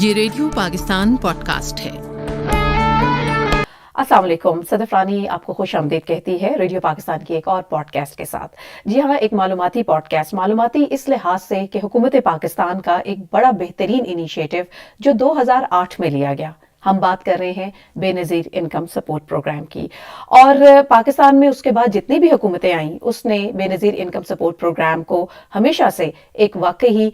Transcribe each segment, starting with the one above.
یہ radio Pakistan pod cost ہے۔ السلام علیکم، صدف رانی آپ کو خوش آمدید کہتی ہے ریڈیو پاکستان کی ایک اور پوڈ کاسٹ کے ساتھ۔ جی ہاں، ایک معلوماتی پوڈ کاسٹ، معلوماتی اس لحاظ سے کہ حکومت پاکستان کا ایک بڑا بہترین انیشیٹو جو 2008 میں لیا گیا۔ ہم بات کر رہے ہیں بے نظیر انکم سپورٹ پروگرام کی، اور پاکستان میں اس کے بعد جتنی بھی حکومتیں آئیں اس نے بے نظیر انکم سپورٹ پروگرام کو ہمیشہ سے ایک واقعی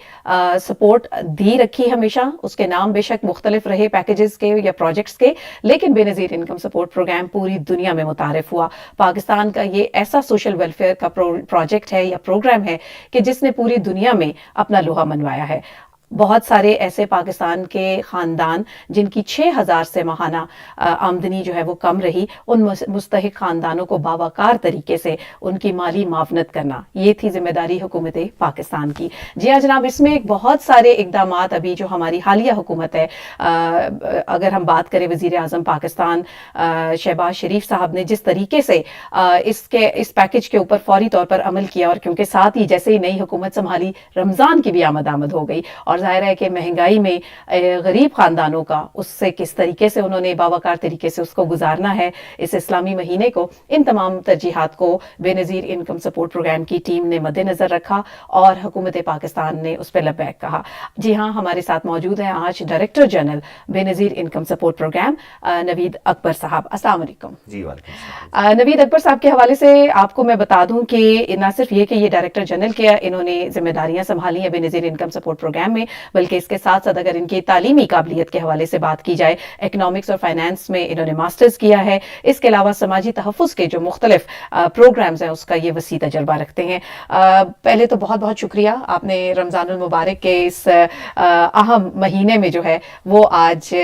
سپورٹ دی رکھی۔ ہمیشہ اس کے نام بے شک مختلف رہے پیکیجز کے یا پروجیکٹس کے، لیکن بے نظیر انکم سپورٹ پروگرام پوری دنیا میں متعارف ہوا۔ پاکستان کا یہ ایسا سوشل ویلفیئر کا پروجیکٹ ہے یا پروگرام ہے کہ جس نے پوری دنیا میں اپنا لوہا منوایا ہے۔ بہت سارے ایسے پاکستان کے خاندان جن کی 6,000 سے ماہانہ آمدنی جو ہے وہ کم رہی، ان مستحق خاندانوں کو باوقار طریقے سے ان کی مالی معاونت کرنا، یہ تھی ذمہ داری حکومت پاکستان کی۔ جی ہاں جناب، اس میں ایک بہت سارے اقدامات ابھی جو ہماری حالیہ حکومت ہے، اگر ہم بات کریں وزیر اعظم پاکستان شہباز شریف صاحب نے جس طریقے سے اس پیکج کے اوپر فوری طور پر عمل کیا، اور کیونکہ ساتھ ہی جیسے ہی نئی حکومت سنبھالی رمضان کی بھی آمد ہو گئی، اور ظاہر ہے کہ مہنگائی میں غریب خاندانوں کا اس سے کس طریقے سے انہوں نے باوقار طریقے سے اس کو گزارنا ہے اس اسلامی مہینے کو، ان تمام ترجیحات کو بے نظیر انکم سپورٹ پروگرام کی ٹیم نے مد نظر رکھا اور حکومت پاکستان نے اس پہ لبیک کہا۔ جی ہاں، ہمارے ساتھ موجود ہیں آج ڈائریکٹر جنرل بے نظیر انکم سپورٹ پروگرام نوید اکبر صاحب۔ السلام علیکم۔ جی وعلیکم السلام۔ نوید اکبر صاحب کے حوالے سے آپ کو میں بتا دوں کہ نہ صرف یہ کہ یہ ڈائریکٹر جنرل کیا انہوں نے ذمہ داریاں سنبھالی ہیں بے نظیر انکم سپورٹ پروگرام میں، بلکہ اس کے ساتھ ساتھ اگر ان کی تعلیمی قابلیت کے حوالے سے بات کی جائے، اکنامکس اور فائنانس میں انہوں نے ماسٹرز کیا ہے۔ اس کے علاوہ سماجی تحفظ کے جو مختلف پروگرامز ہیں اس کا یہ وسیع تجربہ رکھتے ہیں۔ پہلے تو بہت بہت شکریہ، آپ نے رمضان المبارک کے اس اہم مہینے میں جو ہے وہ آج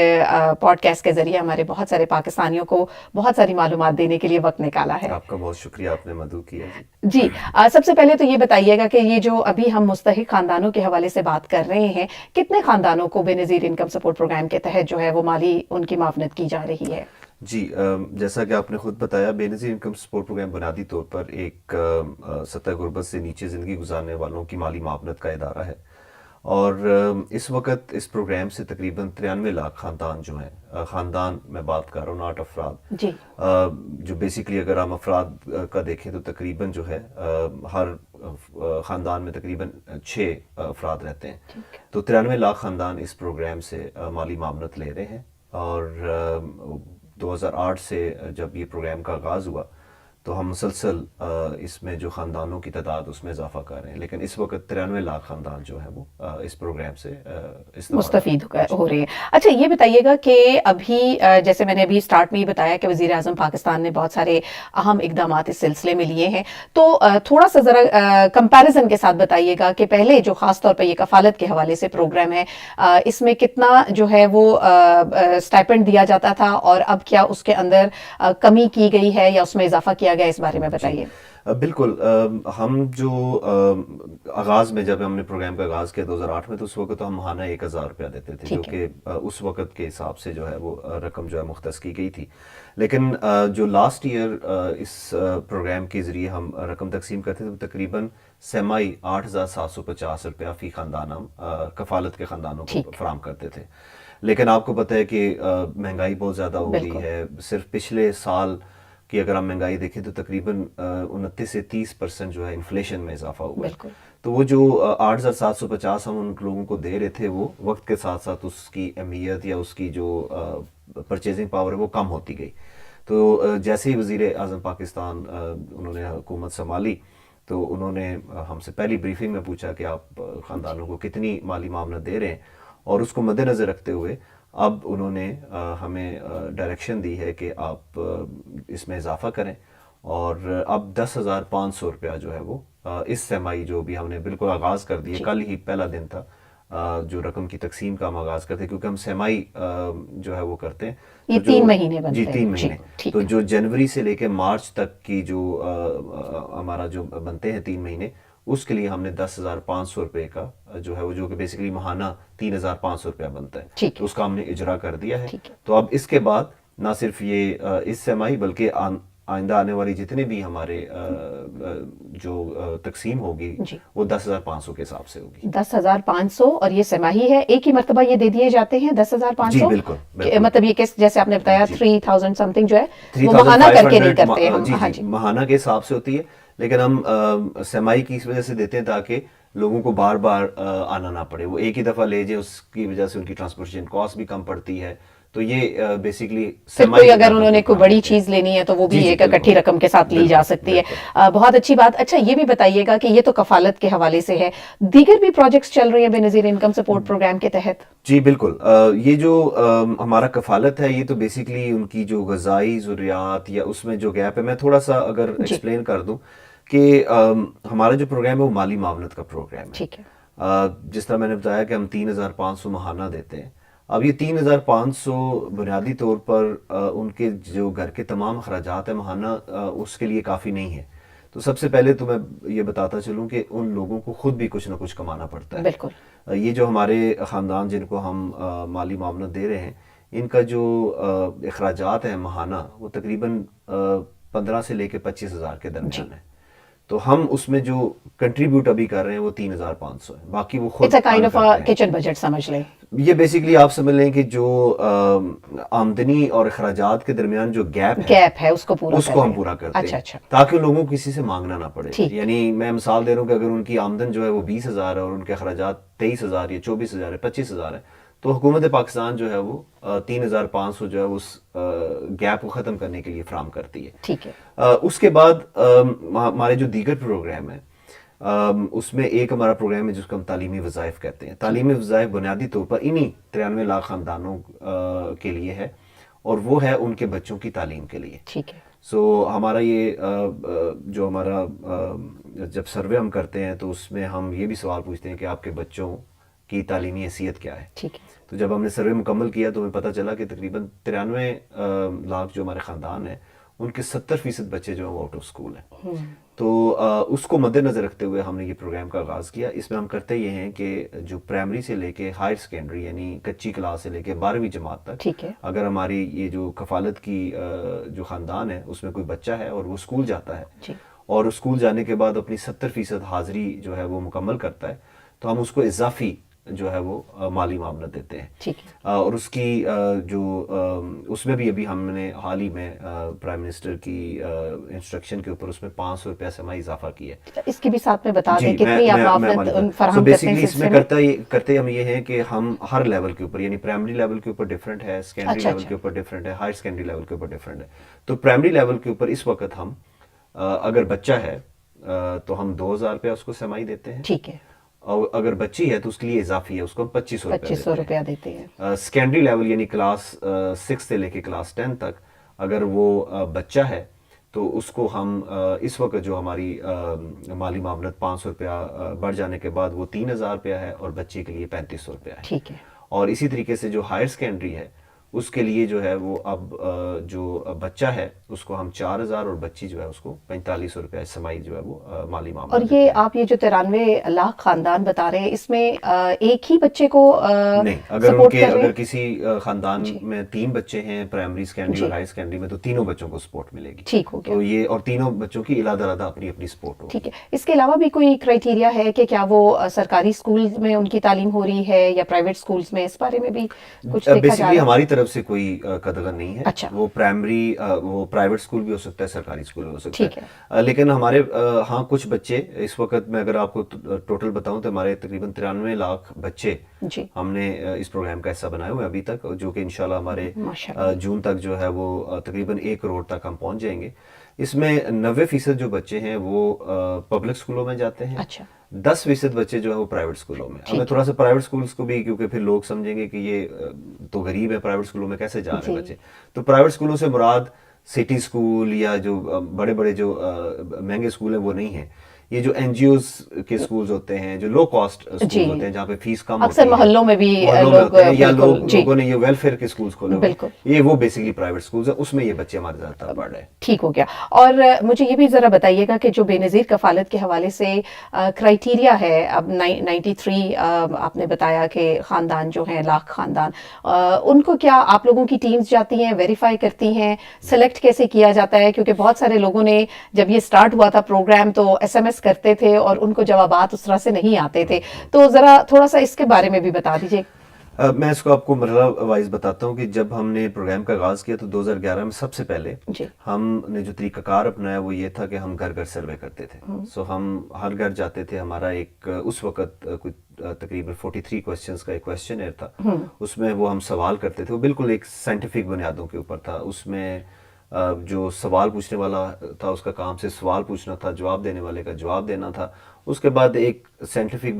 پوڈ کاسٹ کے ذریعے ہمارے بہت سارے پاکستانیوں کو بہت ساری معلومات دینے کے لیے وقت نکالا ہے۔ آپ کا بہت شکریہ، آپ نے مدعو کیا۔ جی، سب سے پہلے تو یہ بتائیے گا کہ یہ جو ابھی ہم مستحق خاندانوں کے حوالے سے بات کر رہے ہیں، کتنے خاندانوں کو بے نظیر انکم سپورٹ پروگرام کے تحت جو ہے وہ مالی ان کی معاونت کی جا رہی ہے؟ جی، جیسا کہ آپ نے خود بتایا، بے نظیر انکم سپورٹ پروگرام بنیادی طور پر ایک سطح غربت سے نیچے زندگی گزارنے والوں کی مالی معاونت کا ادارہ ہے، اور اس وقت اس پروگرام سے تقریباً 93 لاکھ خاندان جو ہیں، خاندان میں بات کر رہا ہوں، ناٹ افراد، جی، جو بیسیکلی اگر ہم افراد کا دیکھیں تو تقریباً جو ہے ہر خاندان میں تقریباً 6 افراد رہتے ہیں، تو 93 لاکھ خاندان اس پروگرام سے مالی معاونت لے رہے ہیں۔ اور 2008 سے جب یہ پروگرام کا آغاز ہوا تو ہم مسلسل اس میں جو خاندانوں کی تعداد اس میں اضافہ کر رہے ہیں، لیکن اس وقت 93 لاکھ خاندان جو ہے وہ اس پروگرام سے مستفید ہو رہے ہیں۔ اچھا، یہ بتائیے گا کہ ابھی جیسے میں نے ابھی سٹارٹ میں ہی بتایا کہ وزیر اعظم پاکستان نے بہت سارے اہم اقدامات اس سلسلے میں لیے ہیں، تو تھوڑا سا ذرا کمپیریزن کے ساتھ بتائیے گا کہ پہلے جو خاص طور پہ یہ کفالت کے حوالے سے پروگرام ہے، اس میں کتنا جو ہے وہ اسٹائپنڈ دیا جاتا تھا، اور اب کیا اس کے اندر کمی کی گئی ہے یا اس میں اضافہ کیا گیا، اس بارے میں بتائیے۔ بالکل، ہم جو آغاز میں جب ہم نے پروگرام کا آغاز کیا 2008 میں، تو اس وقت ہم ماہانہ 1,000 روپیہ دیتے تھے، جو کہ اس وقت کے حساب سے جو ہے وہ رقم جو ہے مختص کی گئی تھی۔ لیکن جو لاسٹ ایئر اس پروگرام کے ذریعے ہم رقم تقسیم کرتے تھے، تقریباً سیمائی 8,750 روپیہ فی خاندان ہم کفالت کے خاندانوں کو فراہم کرتے تھے۔ لیکن آپ کو پتہ ہے کہ مہنگائی بہت زیادہ ہو گئی ہے۔ صرف پچھلے سال کی اگر ہم مہنگائی دیکھیں تو تقریباً 29 سے 30% جو ہے انفلیشن میں اضافہ ہوا ہے، تو وہ جو 8,750 ہم ان لوگوں کو دے رہے تھے، وہ وقت کے ساتھ ساتھ اس کی اہمیت یا اس کی جو پرچیزنگ پاور ہے وہ کم ہوتی گئی۔ تو جیسے ہی وزیر اعظم پاکستان انہوں نے حکومت سنبھالی تو انہوں نے ہم سے پہلی بریفنگ میں پوچھا کہ آپ خاندانوں کو کتنی مالی معاونت دے رہے ہیں، اور اس کو مد نظر رکھتے ہوئے اب انہوں نے ہمیں ڈائریکشن دی ہے کہ آپ اس میں اضافہ کریں، اور اب 10,500 روپیہ جو ہے وہ اس سیمائی جو بھی ہم نے بالکل آغاز کر دی ہے، کل ہی پہلا دن تھا جو رقم کی تقسیم کا ہم آغاز کرتے ہیں، کیونکہ ہم سیمائی جو ہے وہ کرتے ہیں، یہ 3 مہینے بنتے ہیں۔ جی 3 مہینے، تو جو جنوری سے لے کے مارچ تک کی جو ہمارا جو بنتے ہیں 3 مہینے، اس کے لیے ہم نے 10,500 روپے کا جو ہے وہ، جو کہ بیسیکلی ماہانہ 3,500 روپیہ بنتا ہے، تو اس کا ہم نے اجرا کر دیا ہے۔ تو اب اس کے بعد نہ صرف یہ اس سیمائی بلکہ آئندہ آنے والی جتنے بھی ہمارے جو تقسیم ہوگی وہ 10,500 کے حساب سے ہوگی. 10,500 اور یہ سماہی ہے, ایک ہی مرتبہ یہ دے دیے جاتے ہیں 10,500؟ جی بالکل, مطلب یہ جیسے آپ نے بتایا 3,000 سم تھنگ جو ہے وہ ماہانہ کر کے نہیں کرتے ہم. ہاں جی, ماہانہ کے حساب سے ہوتی ہے, لیکن ہم سمائی کی اس وجہ سے دیتے ہیں تاکہ لوگوں کو بار بار آنا نہ پڑے, وہ ایک ہی دفعہ لے جائے, اس کی وجہ سے ان کی ٹرانسپورٹیشن کاسٹ بھی کم پڑتی ہے. تو یہ بیسیکلی کوئی اگر انہوں نے کوئی بڑی چیز لینی ہے تو وہ بھی ایک اکٹھی رقم کے ساتھ لی جا سکتی ہے. بہت اچھی بات. اچھا یہ بھی بتائیے گا کہ یہ تو کفالت کے حوالے سے ہے, دیگر بھی پروجیکٹس چل رہی ہیں بے نظیر انکم سپورٹ پروگرام کے تحت؟ جی بالکل, یہ جو ہمارا کفالت ہے یہ تو بیسیکلی ان کی جو غذائی ضروریات یا اس میں جو گیپ ہے, میں تھوڑا سا اگر ایکسپلین کر دوں کہ ہمارا جو پروگرام ہے وہ مالی معاونت کا پروگرام ہے. ٹھیک ہے. جس طرح میں نے بتایا کہ ہم 3,500 ماہانہ دیتے ہیں. اب یہ 3,500 بنیادی طور پر ان کے جو گھر کے تمام اخراجات ہیں ماہانہ اس کے لیے کافی نہیں ہے. تو سب سے پہلے تو میں یہ بتاتا چلوں کہ ان لوگوں کو خود بھی کچھ نہ کچھ کمانا پڑتا ہے. بالکل. یہ جو ہمارے خاندان جن کو ہم مالی معاونت دے رہے ہیں ان کا جو اخراجات ہیں ماہانہ وہ تقریباً 15 سے لے کے 25,000 کے درمیان ہے. تو ہم اس میں جو کنٹریبیوٹ ابھی کر رہے ہیں وہ 3,500 ہے, باقی وہ خود کچن بجٹ سمجھ لیں. یہ بیسیکلی آپ سمجھ لیں کہ جو آمدنی اور اخراجات کے درمیان جو گیپ ہے اس کو ہم پورا کرتے ہیں تاکہ لوگوں کو کسی سے مانگنا نہ پڑے. یعنی میں مثال دے رہا ہوں کہ اگر ان کی آمدن جو ہے وہ 20,000 ہے اور ان کے اخراجات 23,000 یا 24,000 ہے 25,000 ہے تو حکومت پاکستان جو ہے وہ 3,500 جو ہے اس گیپ کو ختم کرنے کے لیے فراہم کرتی ہے. ٹھیک ہے. اس کے بعد ہمارے جو دیگر پروگرام ہیں اس میں ایک ہمارا پروگرام ہے جس کو ہم تعلیمی وظائف کہتے ہیں. تعلیمی وظائف بنیادی طور پر انہی 93 لاکھ خاندانوں کے لیے ہے اور وہ ہے ان کے بچوں کی تعلیم کے لیے. ٹھیک ہے. سو ہمارا یہ جو ہمارا جب سروے ہم کرتے ہیں تو اس میں ہم یہ بھی سوال پوچھتے ہیں کہ آپ کے بچوں کی تعلیمی حیثیت کیا ہے. ٹھیک ہے. تو جب ہم نے سروے مکمل کیا تو ہمیں پتہ چلا کہ تقریباً 93 لاکھ جو ہمارے خاندان ہیں ان کے 70% بچے جو ہیں وہ آؤٹ آف اسکول ہیں. تو اس کو مد نظر رکھتے ہوئے ہم نے یہ پروگرام کا آغاز کیا. اس میں ہم کرتے یہ ہیں کہ جو پرائمری سے لے کے ہائر سیکنڈری یعنی کچی کلاس سے لے کے 12ویں جماعت تک اگر ہماری یہ جو کفالت کی جو خاندان ہے اس میں کوئی بچہ ہے اور وہ اسکول جاتا ہے اور اسکول جانے کے بعد اپنی 70% حاضری جو ہے وہ مکمل کرتا ہے تو ہم اس کو اضافی جو ہے وہ مالی معاونت دیتے ہیں. اور اس کی جو اس میں بھی ابھی ہم نے حال ہی میں پرائم منسٹر کی انسٹرکشن کے اوپر اس میں 500 روپیہ سمائی اضافہ کیا ہے. اس کی بھی ساتھ میں بتا دیں کتنی آپ معاونت فراہم کرتے ہیں. اس میں کرتے ہم یہ ہیں کہ ہم ہر لیول کے اوپر یعنی پرائمری لیول کے اوپر ڈفرینٹ ہے, سیکنڈری لیول کے اوپر ڈفرینٹ ہے, ہائر سیکنڈری لیول کے اوپر ڈفرینٹ ہے. تو پرائمری لیول کے اوپر اس وقت ہم اگر بچہ ہے تو ہم 2,000 روپیہ اس کو سمائی دیتے ہیں. ٹھیک ہے. اور اگر بچی ہے تو اس کے لیے اضافی ہے اس کو ہم 2,500 روپیہ دیتے ہیں. سیکنڈری لیول یعنی کلاس 6 سے لے کے کلاس 10 تک اگر وہ بچہ ہے تو اس کو ہم اس وقت جو ہماری مالی معاونت 500 روپیہ بڑھ جانے کے بعد وہ 3,000 روپیہ ہے اور بچے کے لیے 3,500 روپیہ ہے. ٹھیک ہے. اور اسی طریقے سے جو ہائر سیکنڈری ہے اس کے لیے جو ہے وہ اب جو بچہ ہے اس کو ہم 4,000 اور بچی جو ہے اس کو 4,500 روپیہ سمائی جو ہے وہ مالی معاونت. اور یہ آپ یہ جو 93 لاکھ خاندان بتا رہے ہیں اس میں ایک ہی بچے کو نہیں, اگر کسی خاندان میں 3 بچے ہیں پرائمری سیکنڈری اور ہائی سیکنڈری میں تو تینوں بچوں کو سپورٹ ملے گی. ٹھیک ہو گیا. تو یہ اور تینوں بچوں کی علیحدہ علیحدہ اپنی اپنی سپورٹ ہوگی. ٹھیک ہے. اس کے علاوہ بھی کوئی کرائٹیریا ہے کہ کیا وہ سرکاری اسکولز میں ان کی تعلیم ہو رہی ہے یا پرائیویٹ اسکولز میں, اس بارے میں بھی کچھ دیکھا جا رہا ہے؟ ہماری طرف سے کوئی قدغن نہیں ہے. اچھا. وہ پرائمری وہ پرائیویٹ اسکول بھی ہو سکتا ہے, سرکاری اسکول بھی ہو سکتا ہے. لیکن ہمارے ہاں کچھ بچے اس وقت میں اگر آپ کو ٹوٹل بتاؤں تو ہمارے تقریباً 93 لاکھ بچے ہم نے اس پروگرام کا حصہ بنائے ہوئے ابھی تک, جو کہ انشاءاللہ ہمارے جون تک جو ہے وہ تقریباً 1 کروڑ تک ہم پہنچ جائیں گے. اس میں 90% جو بچے ہیں وہ پبلک اسکولوں میں جاتے ہیں. 10% بچے جو ہے وہ پرائیویٹ اسکولوں میں. ہمیں تھوڑا سا پرائیویٹ اسکولس کو بھی, کیونکہ پھر لوگ سمجھیں گے کہ یہ تو غریب ہے, پرائیویٹ اسکولوں میں کیسے جا رہے ہیں بچے. تو پرائیویٹ اسکولوں سے مراد سٹی اسکول یا جو بڑے بڑے جو مہنگے اسکول ہیں وہ نہیں ہیں. یہ جو این جی اوز کے اسکولز ہوتے ہیں, جو لو کاسٹ اسکول ہوتے ہیں جہاں پہ فیس کم ہوتی ہے, اکثر محلوں میں بھی یا لوگوں نے یہ ویلفیئر کے اسکولز کھولے ہوئے ہیں, یہ وہ بیسکلی پرائیویٹ اسکولز ہیں, اس میں یہ بچے ہمارے زیادہ تر پڑھ رہے ہیں. ٹھیک ہو گیا. اور مجھے یہ بھی ذرا بتائیے گا کہ جو بے نظیر کفالت کے حوالے سے کرائیٹیریا ہے, اب 93 آپ نے بتایا کہ خاندان جو ہیں لاکھ خاندان, ان کو کیا آپ لوگوں کی ٹیمز جاتی ہیں, ویریفائی کرتی ہیں, سلیکٹ کیسے کیا جاتا ہے؟ کیونکہ بہت سارے لوگوں نے جب یہ سٹارٹ ہوا تھا پروگرام تو ایس ایم ایس کرتے تھے اور ان کو جوابات اس طرح سے نہیں آتے تھے, تو ذرا تھوڑا سا اس کے بارے میں بھی بتا دیجیے. میں اس کو آپ کو مرحلہ وائز بتاتا ہوں کہ جب ہم نے پروگرام کا آغاز کیا تو 2011 میں سب سے پہلے ہم نے جو طریقہ کار اپنایا وہ یہ تھا کہ ہم گھر گھر سروے کرتے تھے. سو ہم ہر گھر جاتے تھے. ہمارا ایک اس وقت تقریباً 43 کوسچنز کا ایک کوسچنر تھا, اس میں وہ ہم سوال کرتے تھے, وہ بالکل ایک سائنٹیفک بنیادوں کے اوپر تھا. اس میں جو سوال پوچھنے والا تھا اس کا کام سے سوال پوچھنا تھا, جواب دینے والے کا جواب دینا تھا. اس کے بعد ایک سائنٹیفک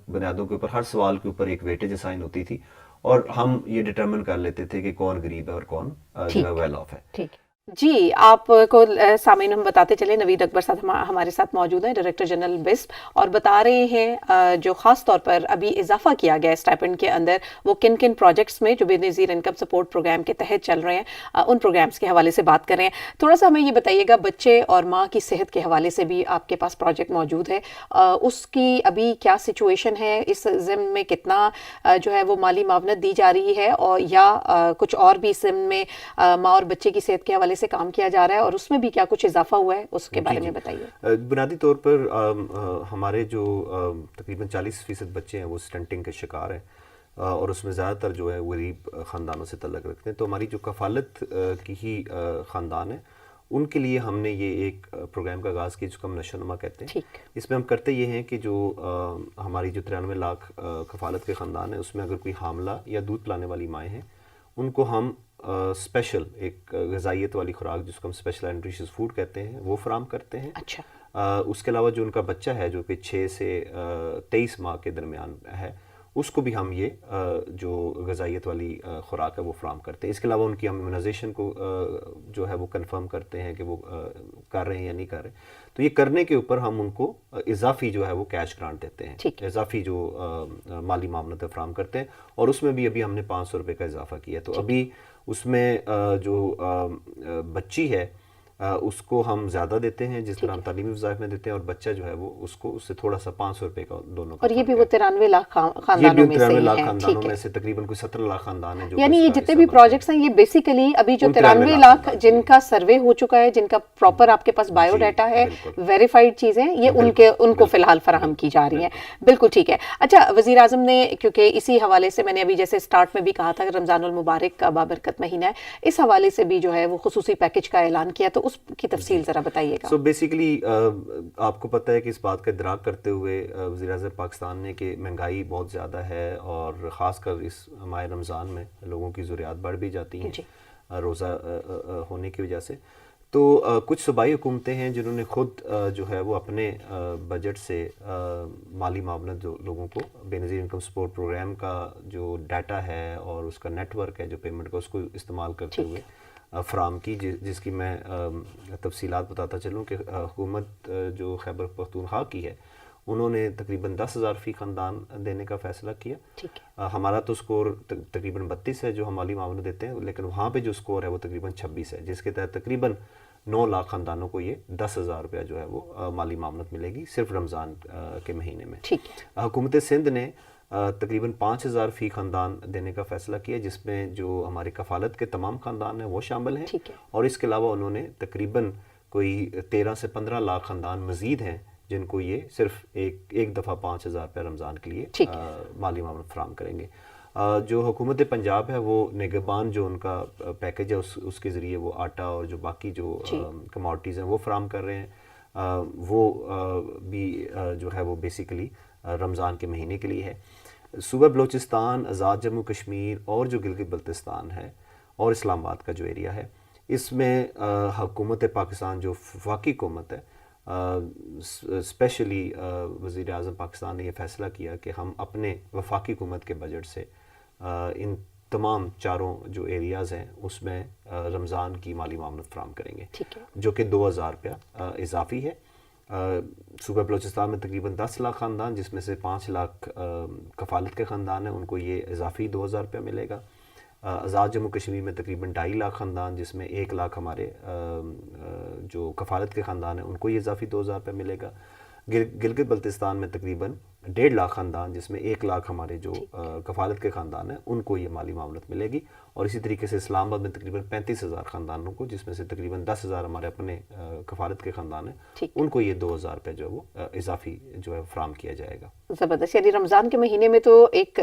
بنیادوں کے اوپر ہر سوال کے اوپر ایک ویٹیج اسائن ہوتی تھی, اور ہم یہ ڈٹرمن کر لیتے تھے کہ کون غریب ہے اور کون جو ہے ویل آف ہے. ٹھیک جی, آپ کو سامعین ہم بتاتے چلیں نوید اکبر صاحب ہمارے ساتھ موجود ہیں, ڈائریکٹر جنرل بسپ, اور بتا رہے ہیں جو خاص طور پر ابھی اضافہ کیا گیا اسٹائپنڈ کے اندر وہ کن کن پروجیکٹس میں جو بے نظیر انکم سپورٹ پروگرام کے تحت چل رہے ہیں, ان پروگرامز کے حوالے سے بات کر رہے ہیں. تھوڑا سا ہمیں یہ بتائیے گا, بچے اور ماں کی صحت کے حوالے سے بھی آپ کے پاس پروجیکٹ موجود ہے, اس کی ابھی کیا سچویشن ہے, اس ضمن میں کتنا جو ہے وہ مالی معاونت دی جا رہی ہے, اور یا کچھ اور بھی اس ضمن میں ماں اور بچے کی صحت کے حوالے سے کام کیا جا رہا ہے, اور اس میں بھی کیا کچھ اضافہ ہوا ہے, اس کے بارے میں بتائیے. بنیادی طور پر ہمارے جو تقریباً 40% بچے ہیں وہ سٹنٹنگ کے شکار ہیں, اور اس میں زیادہ تر جو ہے غریب خاندانوں سے تعلق رکھتے ہیں. تو ہماری جو کفالت کی ہی خاندان ہے ان کے لیے ہم نے یہ ایک پروگرام کا آغاز کیا جس کو ہم نشو نما کہتے ہیں. اس میں ہم کرتے یہ ہیں کہ جو ہماری جو 93 لاکھ کفالت کے خاندان ہیں اس میں اگر کوئی حاملہ یا دودھ پلانے والی مائیں ہیں ان کو ہم اسپیشل ایک غذائیت والی خوراک جس کو ہم اسپیشل نیوٹریشس فوڈ کہتے ہیں وہ فراہم کرتے ہیں. اچھا. اس کے علاوہ جو ان کا بچہ ہے جو کہ 6 سے 23 ماہ کے درمیان ہے اس کو بھی ہم یہ جو غذائیت والی خوراک ہے وہ فراہم کرتے ہیں. اس کے علاوہ ان کی ہم امیونائزیشن کو جو ہے وہ کنفرم کرتے ہیں کہ وہ کر رہے ہیں یا نہیں کر رہے. تو یہ کرنے کے اوپر ہم ان کو اضافی جو ہے وہ کیش گرانٹ دیتے ہیں, اضافی جو مالی معاونت فراہم کرتے ہیں, اور اس میں بھی ابھی ہم نے 500 روپے کا اضافہ کیا. تو ابھی اس میں جو بچی ہے اس کو ہم زیادہ دیتے ہیں جس طرح ہم تعلیمی وظائف میں دیتے ہیں, اور بچہ جو ہے وہ اس کو اس سے تھوڑا سا 500 روپے کا دونوں کا. اور یہ بھی وہ 93 لاکھ خاندانوں میں سے ہیں. 93 لاکھ خاندانوں میں سے تقریباً کوئی 17 لاکھ خاندان ہیں, یعنی یہ جتنے بھی پروجیکٹس ہیں یہ بیسیکلی ابھی جو 93 لاکھ جن کا سروے ہو چکا ہے, جن کا پراپر آپ کے پاس بایو ڈیٹا ہے, ویریفائڈ چیزیں, یہ ان کو فی الحال فراہم کی جا رہی ہیں. بالکل ٹھیک ہے. اچھا, وزیر اعظم نے کیونکہ اسی حوالے سے میں نے ابھی جیسے اسٹارٹ میں بھی کہا تھا کہ رمضان المبارک کا بابرکت مہینہ ہے, اس حوالے سے بھی جو ہے وہ خصوصی پیکج کا اعلان کیا, تو اس کی تفصیل ذرا بتائیے گا. سو بیسیکلی آپ کو پتہ ہے کہ اس بات کا ادراک کرتے ہوئے وزیر اعظم پاکستان نے کہ مہنگائی بہت زیادہ ہے, اور خاص کر اس ماہ رمضان میں لوگوں کی ضروریات بڑھ بھی جاتی ہیں روزہ ہونے کی وجہ سے. تو کچھ صوبائی حکومتیں ہیں جنہوں نے خود جو ہے وہ اپنے بجٹ سے مالی معاونت جو لوگوں کو بے نظیر انکم سپورٹ پروگرام کا جو ڈیٹا ہے اور اس کا نیٹ ورک ہے جو پیمنٹ کا, اس کو استعمال کرتے ہوئے فراہم کی, جس کی میں تفصیلات بتاتا چلوں کہ حکومت جو خیبر پختونخوا کی ہے انہوں نے تقریباً 10,000 فی خاندان دینے کا فیصلہ کیا. ہمارا تو سکور تقریباً 32 ہے جو ہم مالی معاونت دیتے ہیں, لیکن وہاں پہ جو سکور ہے وہ تقریباً 26 ہے, جس کے تحت تقریباً 9 لاکھ خاندانوں کو یہ 10,000 روپیہ جو ہے وہ مالی معاونت ملے گی صرف رمضان کے مہینے میں. حکومت سندھ نے تقریباً 5,000 فی خاندان دینے کا فیصلہ کیا, جس میں جو ہمارے کفالت کے تمام خاندان ہیں وہ شامل ہیں, اور اس کے علاوہ انہوں نے تقریباً کوئی 13 سے 15 لاکھ خاندان مزید ہیں جن کو یہ صرف ایک دفعہ 5,000 روپے رمضان کے لیے مالی معاونت فراہم کریں گے. جو حکومت پنجاب ہے وہ نگہبان جو ان کا پیکج ہے اس کے ذریعے وہ آٹا اور جو باقی جو کموڈٹیز ہیں وہ فراہم کر رہے ہیں. وہ بھی جو ہے وہ بیسیکلی رمضان کے مہینے کے لیے ہے. صوبہ بلوچستان, آزاد جموں کشمیر اور جو گلگت بلتستان ہے اور اسلام آباد کا جو ایریا ہے, اس میں حکومت پاکستان جو وفاقی حکومت ہے اسپیشلی وزیر اعظم پاکستان نے یہ فیصلہ کیا کہ ہم اپنے وفاقی حکومت کے بجٹ سے ان تمام چاروں جو ایریاز ہیں اس میں رمضان کی مالی معاونت فراہم کریں گے, جو کہ 2,000 روپیہ اضافی ہے. صوبہ بلوچستان میں تقریباً 10 لاکھ خاندان، جس میں سے 5 لاکھ کفالت کے خاندان ہیں، ان کو یہ اضافی 2000 روپیہ ملے گا۔ آزاد جموں کشمیر میں تقریباً 2.5 لاکھ خاندان، جس میں 1 لاکھ ہمارے جو کفالت کے خاندان ہیں ان کو یہ اضافی 2000 روپیہ ملے گا۔ گلگت بلتستان میں تقریباً 1.5 لاکھ خاندان، جس میں 1 لاکھ ہمارے جو کفالت کے خاندان ہیں ان کو یہ مالی معاونت ملے گی۔ اور اسی طریقے سے اسلام آباد میں تقریباً 35,000 خاندانوں کو، جس میں سے تقریباً 10,000 ہمارے اپنے کفالت کے خاندان ہیں، ان کو یہ 2,000 روپے جو ہے وہ اضافی جو ہے فراہم کیا جائے گا۔ زبردست، یعنی رمضان کے مہینے میں تو ایک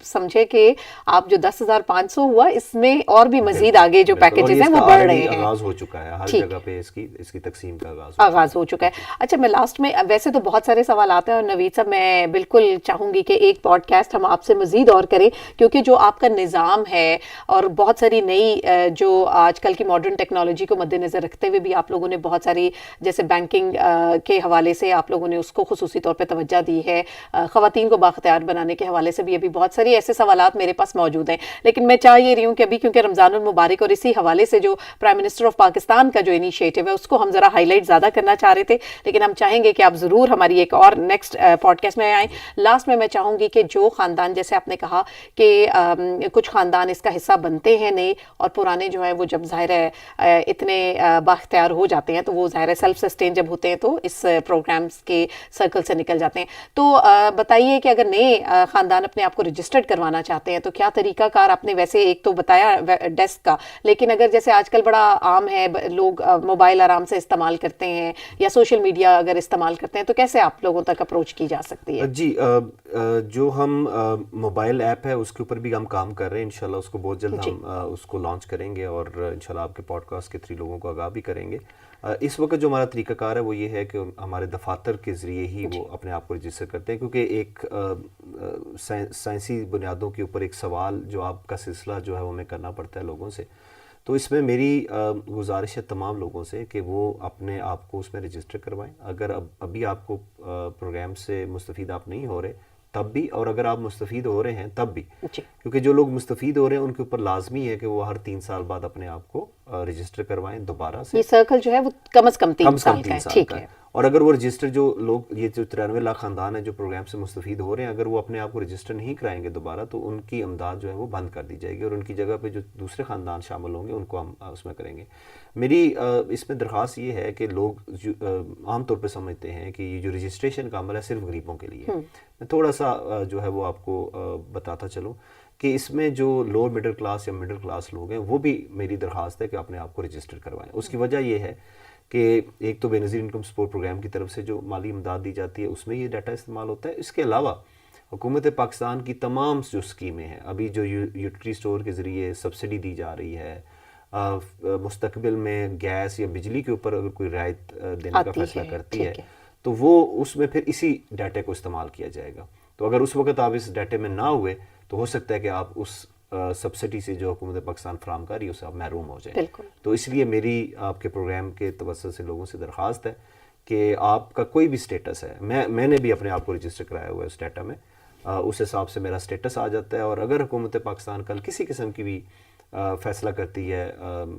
سمجھے کہ آپ جو 10,500 ہوا، اس میں اور بھی مزید آگے جو پیکیجز ہیں وہ بڑھ رہے ہیں۔ آغاز ہو چکا ہے، ہر جگہ پہ اس کی تقسیم کا آغاز ہو چکا ہے۔ اچھا، میں لاسٹ میں، ویسے تو بہت سارے سوالات ہیں اور نوید صاحب میں بالکل چاہوں گی کہ ایک پوڈ کاسٹ ہم آپ سے مزید اور کریں، کیونکہ جو آپ کا نظام ہے اور بہت ساری نئی جو آج کل کی ماڈرن ٹیکنالوجی کو مد نظر رکھتے ہوئے بھی آپ لوگوں نے بہت ساری، جیسے بینکنگ کے حوالے سے آپ لوگوں نے اس کو خصوصی طور پہ توجہ دی ہے، خواتین کو بااختیار بنانے کے حوالے سے بھی ابھی بہت ساری ایسے سوالات میرے پاس موجود ہیں، لیکن میں چاہ یہ رہی ہوں کہ ابھی کیونکہ رمضان المبارک اور اسی حوالے سے جو پرائم منسٹر آف پاکستان کا جو انیشیٹو ہے اس کو ہم ذرا ہائی لائٹ زیادہ کرنا چاہ رہے تھے، لیکن ہم چاہیں گے کہ آپ ضرور ہماری ایک اور نیکسٹ پوڈ کاسٹ میں آئیں۔ لاسٹ میں چاہوں گی کہ جو خاندان، جیسے آپ نے کہا کہ کچھ خاندان اس کا حصہ بنتے ہیں نئے، اور پرانے جو ہیں وہ جب ظاہر ہے اتنے بااختیار ہو جاتے ہیں تو وہ ظاہر ہے سیلف سسٹین جب ہوتے ہیں تو اس پروگرامز کے سرکل سے نکل جاتے ہیں۔ تو بتائیے کہ اگر نئے خاندان اپنے آپ کو رجسٹرڈ کروانا چاہتے ہیں تو کیا طریقہ کار؟ آپ نے ویسے ایک تو بتایا ڈیسک کا، لیکن اگر جیسے آج کل بڑا عام ہے، لوگ موبائل آرام سے استعمال کرتے ہیں یا سوشل میڈیا اگر استعمال کرتے ہیں، تو کیسے آپ لوگوں تک اپروچ کی جا سکتی ہے؟ جی، جو ہم موبائل ایپ ہے اس کے اوپر بھی ہم کام کر رہے ہیں، انشاءاللہ اس کو بہت جلد ہم اس کو لانچ کریں گے اور انشاءاللہ آپ کے پوڈ کاسٹ کے تھری لوگوں کو آگاہ بھی کریں گے۔ اس وقت جو ہمارا طریقہ کار ہے وہ یہ ہے کہ ہمارے دفاتر کے ذریعے ہی وہ اپنے آپ کو رجسٹر کرتے ہیں، کیونکہ ایک سائنسی بنیادوں کے اوپر ایک سوال جواب کا سلسلہ جو ہے وہ ہمیں کرنا پڑتا ہے لوگوں سے۔ تو اس میں میری گزارش ہے تمام لوگوں سے کہ وہ اپنے آپ کو اس میں رجسٹر کروائیں۔ اگر ابھی آپ کو پروگرام سے مستفید آپ نہیں ہو رہے تب بھی، اور اگر آپ مستفید ہو رہے ہیں تب بھی، کیونکہ جو لوگ مستفید ہو رہے ہیں ان کے اوپر لازمی ہے کہ وہ ہر 3 سال بعد اپنے آپ کو رجسٹر کروائیں دوبارہ سے۔ یہ سرکل جو ہے وہ کم از کم 3 سال کا ہے، ٹھیک ہے۔ اور اگر وہ رجسٹر، جو لوگ، یہ جو 93 لاکھ خاندان ہیں جو پروگرام سے مستفید ہو رہے ہیں، اگر وہ اپنے آپ کو رجسٹر نہیں کرائیں گے دوبارہ تو ان کی امداد جو ہے وہ بند کر دی جائے گی، اور ان کی جگہ پہ جو دوسرے خاندان شامل ہوں گے ان کو ہم اس میں کریں گے۔ میری اس میں درخواست یہ ہے کہ لوگ عام طور پہ سمجھتے ہیں کہ یہ جو رجسٹریشن کا عمل ہے صرف غریبوں کے لیے۔ میں تھوڑا سا جو ہے وہ آپ کو بتاتا چلوں کہ اس میں جو لوور مڈل کلاس یا مڈل کلاس لوگ ہیں وہ بھی میری درخواست ہے کہ اپنے آپ کو رجسٹر کروائیں۔ اس کی وجہ یہ ہے کہ ایک تو بے نظیر انکم سپورٹ پروگرام کی طرف سے جو مالی امداد دی جاتی ہے اس میں یہ ڈیٹا استعمال ہوتا ہے۔ اس کے علاوہ حکومت پاکستان کی تمام جو اسکیمیں ہیں، ابھی جو یوٹیلیٹی اسٹور کے ذریعے سبسڈی دی جا رہی ہے، مستقبل میں گیس یا بجلی کے اوپر اگر کوئی رعایت دینے کا فیصلہ کرتی ہے تو وہ اس میں پھر اسی ڈیٹا کو استعمال کیا جائے گا۔ تو اگر اس وقت آپ اس ڈیٹے میں نہ ہوئے تو ہو سکتا ہے کہ آپ اس سبسڈی سے جو حکومت پاکستان فراہم کر رہی ہے اسے آپ محروم ہو جائیں۔ تو اس لیے میری آپ کے پروگرام کے توسط سے لوگوں سے درخواست ہے کہ آپ کا کوئی بھی سٹیٹس ہے، میں نے بھی اپنے آپ کو رجسٹر کرایا ہوا ہے اس ڈیٹا میں، اس حساب سے میرا سٹیٹس آ جاتا ہے۔ اور اگر حکومت پاکستان کل کسی قسم کی بھی فیصلہ کرتی ہے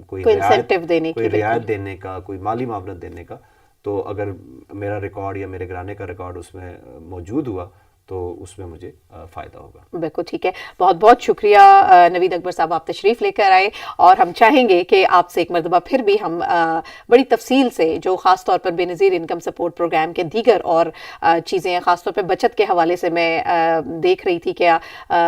کوئی رعایت دینے کا، کوئی مالی معاونت دینے کا، تو اگر میرا ریکارڈ یا میرے گھرانے کا ریکارڈ اس میں موجود ہوا تو اس میں مجھے فائدہ ہوگا۔ بالکل ٹھیک ہے، بہت بہت شکریہ نوید اکبر صاحب، آپ تشریف لے کر آئے، اور ہم چاہیں گے کہ آپ سے ایک مرتبہ پھر بھی ہم بڑی تفصیل سے جو خاص طور پر بے نظیر انکم سپورٹ پروگرام کے دیگر اور چیزیں ہیں، خاص طور پہ بچت کے حوالے سے میں دیکھ رہی تھی کہ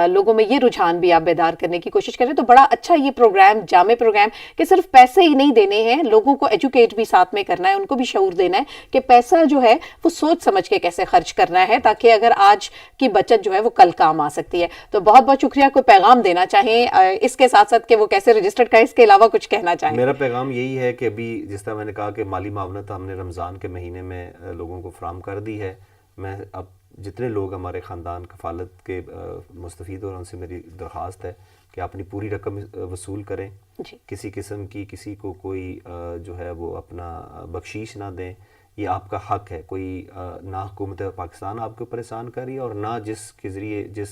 لوگوں میں یہ رجحان بھی آپ بیدار کرنے کی کوشش کریں، تو بڑا اچھا یہ پروگرام، جامع پروگرام، کہ صرف پیسے ہی نہیں دینے ہیں، لوگوں کو ایجوکیٹ بھی ساتھ میں کرنا ہے، ان کو بھی شعور دینا ہے کہ پیسہ جو ہے وہ سوچ سمجھ کے کیسے خرچ کرنا ہے، تاکہ اگر آج کی بچت جو ہے وہ کل کام آ سکتی ہے۔ تو بہت بہت شکریہ۔ کوئی پیغام دینا چاہیں اس کے ساتھ ساتھ کہ وہ کیسے رجسٹرڈ کریں، اس کے علاوہ کچھ کہنا چاہیں؟ میرا پیغام یہی ہے کہ ابھی جس طرح میں نے کہا کہ مالی معاونت ہم نے رمضان کے مہینے میں لوگوں کو فراہم کر دی ہے، میں اب جتنے لوگ ہمارے خاندان کفالت کے مستفید ہو رہے ہیں ان سے میری درخواست ہے کہ اپنی پوری رقم وصول کریں، کسی قسم کی کسی کو کوئی جو ہے وہ اپنا بخشیش نہ دیں، یہ آپ کا حق ہے۔ کوئی نہ حکومت پاکستان آپ کے اوپر احسان کر رہی ہے، اور نہ جس کے ذریعے، جس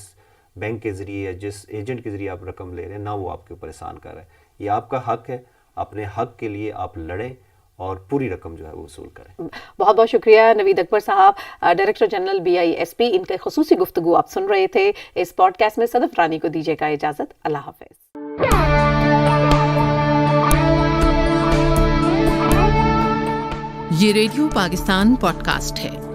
بینک کے ذریعے یا جس ایجنٹ کے ذریعے آپ رقم لے رہے ہیں، نہ وہ آپ کے اوپر احسان کر رہا ہے۔ یہ آپ کا حق ہے، اپنے حق کے لیے آپ لڑیں اور پوری رقم جو ہے وہ وصول کریں. بہت بہت شکریہ نوید اکبر صاحب، ڈائریکٹر جنرل BISP. ان کے خصوصی گفتگو آپ سن رہے تھے. اس پوڈ کاسٹ میں صدف رانی کو دیجیے گا اجازت. اللہ حافظ. یہ ریڈیو پاکستان پوڈ کاسٹ ہے.